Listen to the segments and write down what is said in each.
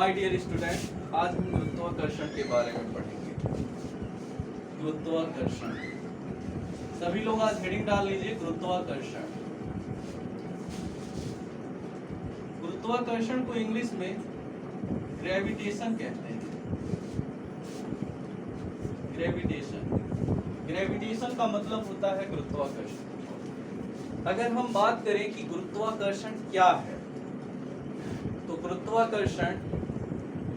My dear student, आज हम गुरुत्वाकर्षण के बारे में पढ़ेंगे। गुरुत्वाकर्षण, सभी लोग आज हेडिंग डाल लीजिए गुरुत्वाकर्षण। गुरुत्वाकर्षण को इंग्लिश में ग्रेविटेशन कहते हैं। ग्रेविटेशन का मतलब होता है गुरुत्वाकर्षण। अगर हम बात करें कि गुरुत्वाकर्षण क्या है, तो गुरुत्वाकर्षण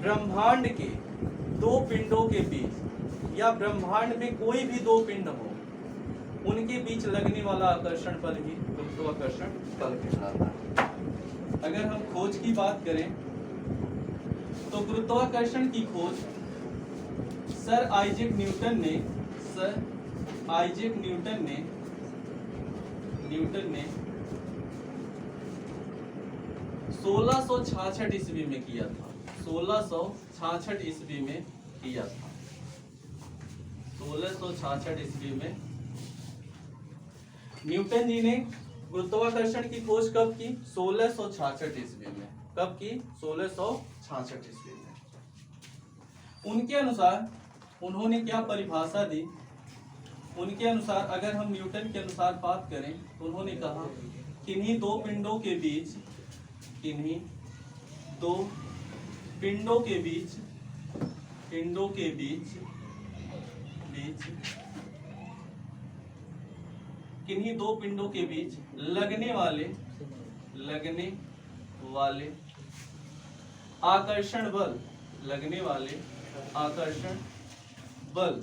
ब्रह्मांड के दो पिंडों के बीच या ब्रह्मांड में कोई भी दो पिंड हो, उनके बीच लगने वाला आकर्षण बल ही गुरुत्वाकर्षण बल कहलाता है। अगर हम खोज की बात करें तो गुरुत्वाकर्षण की खोज सर आइजैक न्यूटन ने 1666 ईस्वी में किया था। 1666 ईस्वी में किया था। 1666 ईस्वी में न्यूटन जी ने गुरुत्वाकर्षण की खोज कब की? 1666 ईस्वी में। कब की? 1666 ईस्वी में। उनके अनुसार उन्होंने क्या परिभाषा दी? उनके अनुसार अगर हम न्यूटन के अनुसार बात करें तो उन्होंने कहा किन्हीं दो पिंडों के बीच किन्हीं दो पिंडों के बीच लगने वाले आकर्षण बल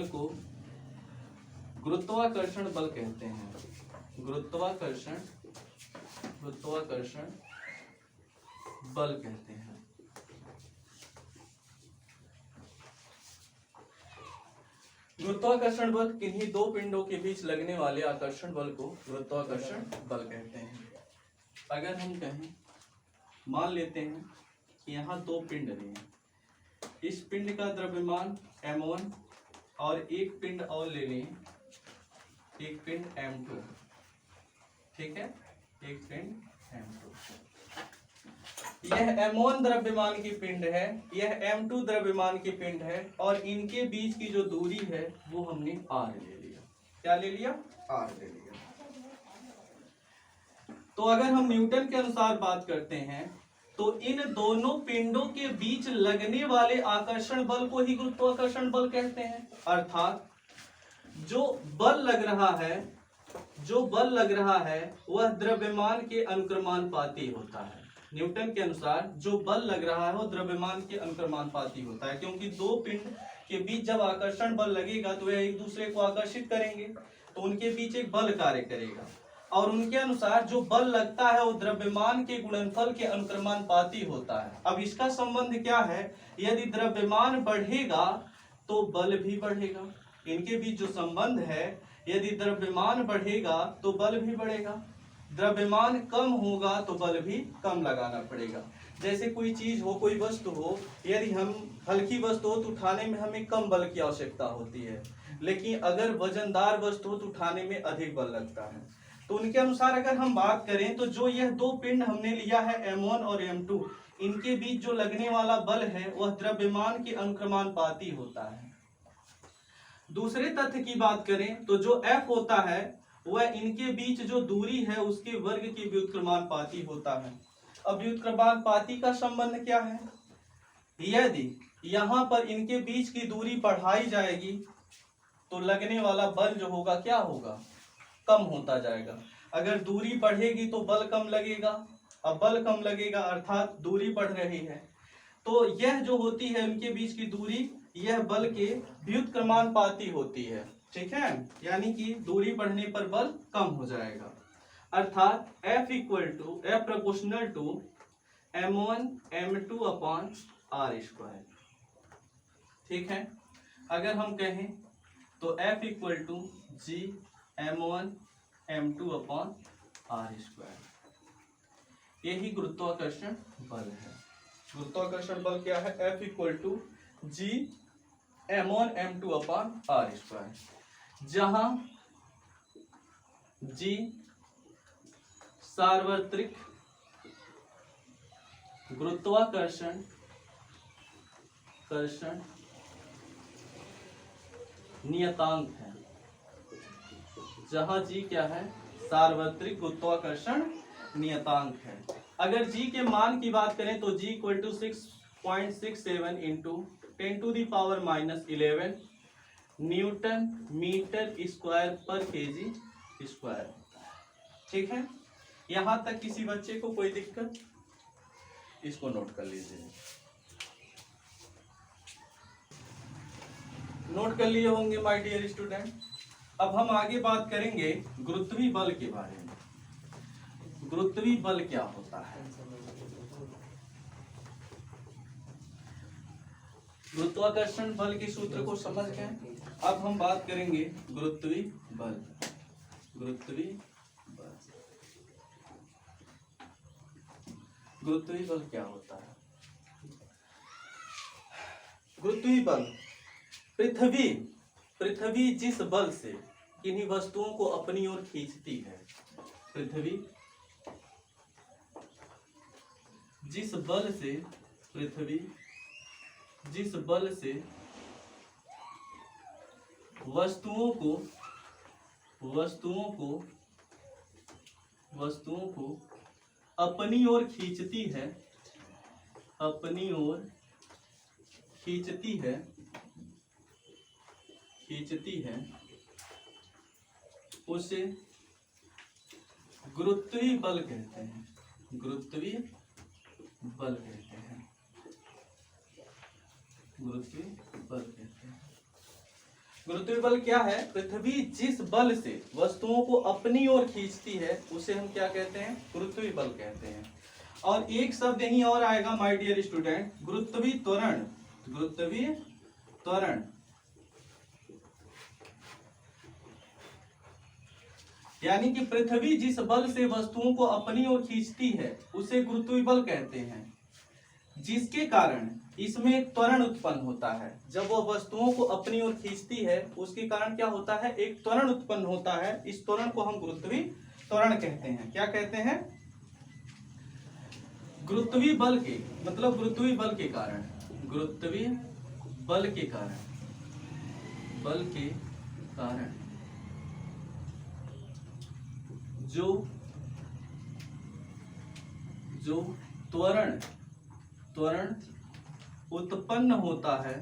को गुरुत्वाकर्षण बल कहते हैं। गुरुत्वाकर्षण बल कहते हैं। गुरुत्वाकर्षण बल किन्हीं दो पिंडों के बीच लगने वाले आकर्षण बल को गुरुत्वाकर्षण बल कहते हैं। अगर हम कहें, मान लेते हैं कि यहाँ दो पिंड हैं। इस पिंड का द्रव्यमान m1 और एक पिंड और ले लें, एक पिंड m2। ठीक है, एक पिंड m2। यह m1 द्रव्यमान की पिंड है, यह m2 द्रव्यमान की पिंड है, और इनके बीच की जो दूरी है वो हमने r ले लिया। क्या ले लिया? r ले लिया। तो अगर हम न्यूटन के अनुसार बात करते हैं तो इन दोनों पिंडों के बीच लगने वाले आकर्षण बल को ही गुरुत्वाकर्षण बल कहते हैं। अर्थात जो बल लग रहा है वह द्रव्यमान के अनुक्रमानुपाती होता है। न्यूटन के अनुसार जो बल लग रहा है वो द्रव्यमान के अनुक्रमानुपाती होता है, क्योंकि दो पिंड के बीच जब आकर्षण बल लगेगा तो वह एक दूसरे को आकर्षित करेंगे, तो उनके बीच एक बल कार्य करेगा। और उनके अनुसार जो बल लगता है वो द्रव्यमान के गुणनफल के अनुक्रमानुपाती होता है। अब इसका संबंध क्या है? यदि द्रव्यमान बढ़ेगा तो बल भी बढ़ेगा। इनके बीच जो संबंध है, यदि द्रव्यमान बढ़ेगा तो बल भी बढ़ेगा, द्रव्यमान कम होगा तो बल भी कम लगाना पड़ेगा। जैसे कोई चीज हो, कोई वस्तु हो, यदि हम हल्की वस्तु हो तो उठाने में हमें कम बल की आवश्यकता होती है, लेकिन अगर वजनदार वस्तु हो तो उठाने में अधिक बल लगता है। तो उनके अनुसार अगर हम बात करें तो जो यह दो पिंड हमने लिया है m1 और m2, इनके बीच जो लगने वाला बल है वह द्रव्यमान के अनुक्रमानुपाती होता है। दूसरे तथ्य की बात करें तो जो F होता है वह इनके बीच जो दूरी है उसके वर्ग के व्युत्क्रमानुपाती होता है। अब व्युत्क्रमानुपाती का संबंध क्या है? यदि यहाँ पर इनके बीच की दूरी बढ़ाई जाएगी तो लगने वाला बल जो होगा क्या होगा? कम होता जाएगा। अगर दूरी बढ़ेगी तो बल कम लगेगा। अब बल कम लगेगा अर्थात दूरी बढ़ रही है, तो यह जो होती है उनके बीच की दूरी, यह बल के व्युत्क्रमानुपाती होती है। ठीक है, यानी कि दूरी बढ़ने पर बल कम हो जाएगा। अर्थात F proportional to m1 m2 upon r square. ठीक है, अगर हम कहें तो F g m1 m2 upon r square. यही गुरुत्वाकर्षण बल है। गुरुत्वाकर्षण बल क्या है? F g m1 m2 upon r square, जहां g सार्वत्रिक गुरुत्वाकर्षण नियतांक है, जहां जी क्या है, सार्वत्रिक गुरुत्वाकर्षण नियतांक है। अगर जी के मान की बात करें तो G equal to 6.67 into 10⁻11 newton metre square पर केजी स्क्वायर। ठीक है, यहां तक किसी बच्चे को कोई दिक्कत? इसको नोट कर लीजिए। नोट कर लिए होंगे माय डियर स्टूडेंट। अब हम आगे बात करेंगे गुरुत्वीय बल के बारे में। गुरुत्वीय बल क्या होता है? गुरुत्वाकर्षण बल के सूत्र को समझ गए। अब हम बात करेंगे गुरुत्वीय बल। गुरुत्वीय बल, गुरुत्वीय बल क्या होता है? गुरुत्वीय बल पृथ्वी जिस बल से किन्हीं वस्तुओं को अपनी ओर खींचती है, पृथ्वी जिस बल से वस्तुओं को अपनी ओर खींचती है उसे गुरुत्वीय बल कहते हैं। गुरुत्वीय बल कहते हैं। गुरुत्वीय बल क्या है? पृथ्वी जिस बल से वस्तुओं को अपनी ओर खींचती है उसे हम क्या कहते हैं? गुरुत्वीय बल कहते हैं। और एक शब्द यहीं और आएगा माय डियर स्टूडेंट, गुरुत्वीय त्वरण। गुरुत्वीय त्वरण यानी कि पृथ्वी जिस बल से वस्तुओं को अपनी ओर खींचती है उसे गुरुत्वीय बल कहते हैं, जिसके कारण इसमें एक त्वरण उत्पन्न होता है। जब वह वस्तुओं को अपनी ओर खींचती है उसके कारण क्या होता है? एक त्वरण उत्पन्न होता है। इस त्वरण को हम गुरुत्वीय त्वरण कहते हैं। क्या कहते हैं? गुरुत्वीय बल के मतलब गुरुत्वीय बल के कारण, गुरुत्वीय बल के कारण जो त्वरण उत्पन्न होता है,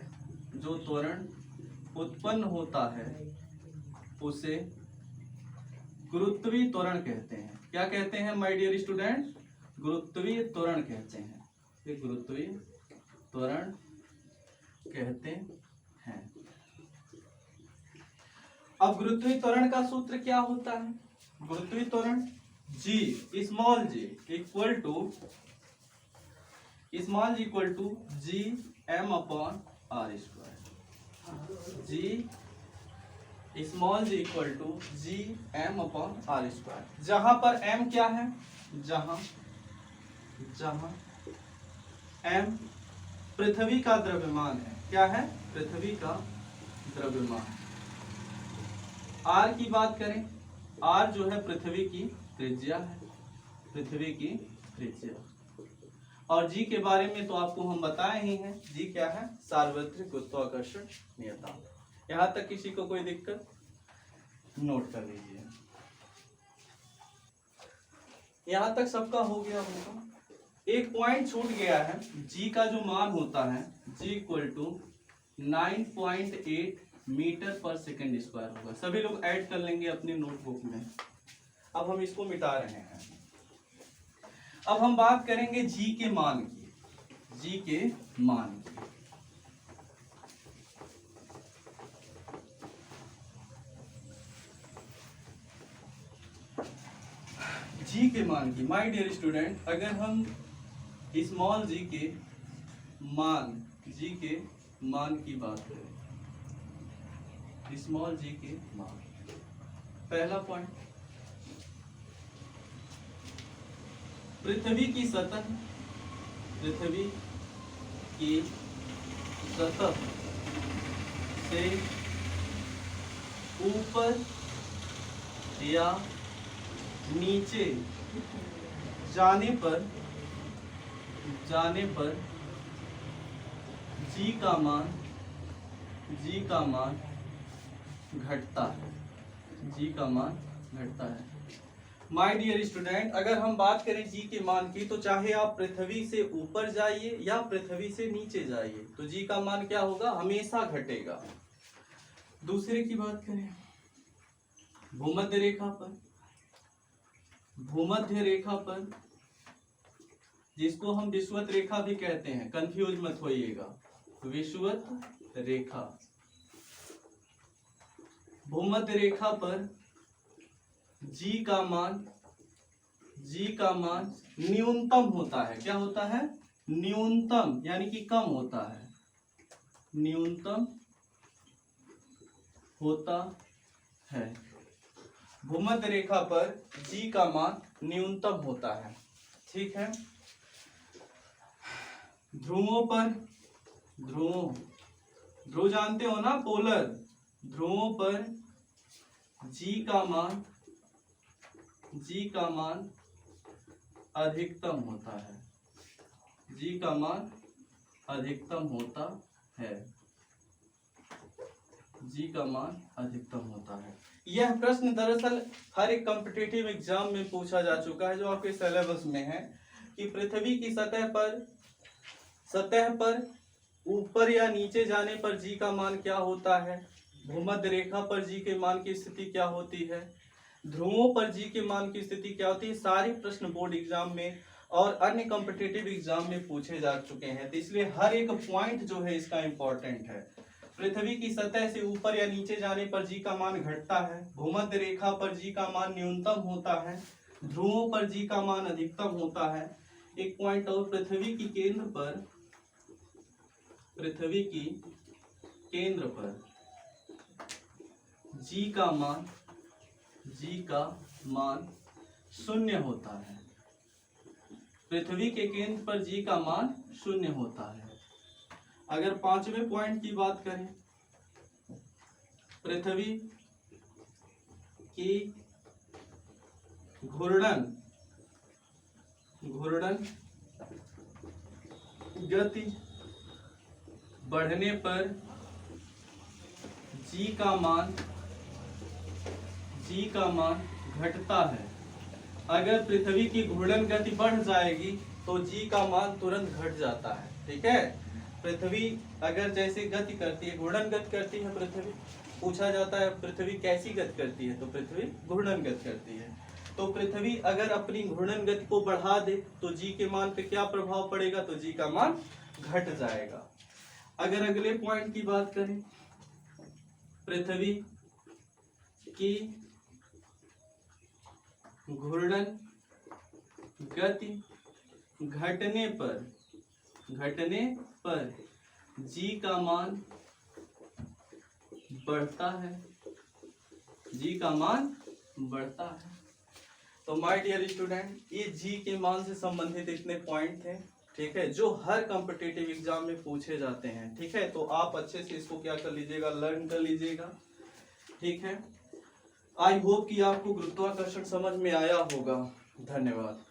उसे गुरुत्वीय त्वरण कहते हैं। क्या कहते हैं माय डियर स्टूडेंट? गुरुत्वीय त्वरण कहते हैं। ये गुरुत्वीय त्वरण कहते हैं। अब गुरुत्वीय त्वरण का सूत्र क्या होता है? गुरुत्वीय त्वरण G small g equal to G M upon R square. G small g equal to G M upon R square. जहां पर m क्या है? जहां m पृथ्वी का द्रव्यमान है। क्या है? पृथ्वी का द्रव्यमान। r की बात करें, r जो है पृथ्वी की त्रिज्या है, पृथ्वी की त्रिज्या। और जी के बारे में तो आपको हम बताए ही हैं। जी क्या है? सार्वत्रिक गुरुत्वाकर्षण नियतांक। यहां तक किसी को कोई दिक्कत? नोट कर लीजिए। यहां तक सबका हो गया होगा। एक पॉइंट छूट गया है। जी का जो मान होता है जी इक्वल टू 9.8 मीटर पर सेकेंड स्क्वायर होगा। सभी लोग ऐड कर लेंगे अपनी नोटबुक में। अब हम इसको मिटा रहे हैं। अब हम बात करेंगे जी के मान की। जी के मान की माय डियर स्टूडेंट, अगर हम स्मॉल जी के मान की बात करें, स्मॉल जी के मान, पहला पॉइंट, पृथ्वी की सतह से ऊपर या नीचे जाने पर जाने पर जी का मान घटता है, जी का मान घटता है। माय डियर स्टूडेंट, अगर हम बात करें जी के मान की, तो चाहे आप पृथ्वी से ऊपर जाइए या पृथ्वी से नीचे जाइए, तो जी का मान क्या होगा, हमेशा घटेगा। दूसरे की बात करें, भूमध्य रेखा पर, जिसको हम विषुवत रेखा भी कहते हैं, कंफ्यूज मत होइएगा, विषुवत रेखा, भूमध्य रेखा पर जी का मान न्यूनतम होता है। क्या होता है, न्यूनतम, यानी कि कम होता है, न्यूनतम होता है। भूमध्य रेखा पर जी का मान न्यूनतम होता है, ठीक है। ध्रुवों पर, ध्रुव जानते हो ना, पोलर, ध्रुवों पर जी का मान अधिकतम होता है, जी का मान अधिकतम होता है, जी का मान अधिकतम होता है। यह प्रश्न दरअसल हर एक कॉम्पिटिटिव एग्जाम में पूछा जा चुका है, जो आपके सिलेबस में है, कि पृथ्वी की सतह पर ऊपर या नीचे जाने पर जी का मान क्या होता है, भूमध्य रेखा पर जी के मान की स्थिति क्या होती है, ध्रुवों पर जी के मान की स्थिति क्या होती है। सारे प्रश्न बोर्ड एग्जाम में और अन्य कॉम्पिटिटिव एग्जाम में पूछे जा चुके हैं, तो इसलिए हर एक पॉइंट जो है इसका इंपॉर्टेंट है। पृथ्वी की सतह से ऊपर या नीचे जाने पर जी का मान घटता है, भूमध्य रेखा पर जी का मान न्यूनतम होता है, ध्रुवों पर जी का मान अधिकतम होता है। एक पॉइंट और, पृथ्वी की केंद्र पर जी का मान शून्य होता है, पृथ्वी के केंद्र पर जी का मान शून्य होता है। अगर पांचवें पॉइंट की बात करें, पृथ्वी की घूर्णन गति बढ़ने पर जी का मान घटता है। अगर पृथ्वी की घूर्णन गति बढ़ जाएगी तो जी का मान तुरंत घट जाता है, ठीक है। पृथ्वी अगर जैसे गति करती है, घूर्णन गति करती है पृथ्वी, पूछा जाता है पृथ्वी कैसी गति करती है, तो पृथ्वी घूर्णन गति करती है। तो पृथ्वी अगर अपनी घूर्णन गति को बढ़ा दे तो जी के मान पे क्या प्रभाव पड़ेगा, तो जी का मान घट जाएगा। अगर अगले पॉइंट की बात करें, पृथ्वी की घूर्णन गति घटने पर जी का मान बढ़ता है, जी का मान बढ़ता है। तो माय डियर स्टूडेंट, ये जी के मान से संबंधित इतने पॉइंट थे, ठीक है, जो हर कॉम्पिटिटिव एग्जाम में पूछे जाते हैं, ठीक है। तो आप अच्छे से इसको क्या कर लीजिएगा, लर्न कर लीजिएगा, ठीक है। आई होप कि आपको गुरुत्वाकर्षण समझ में आया होगा। धन्यवाद।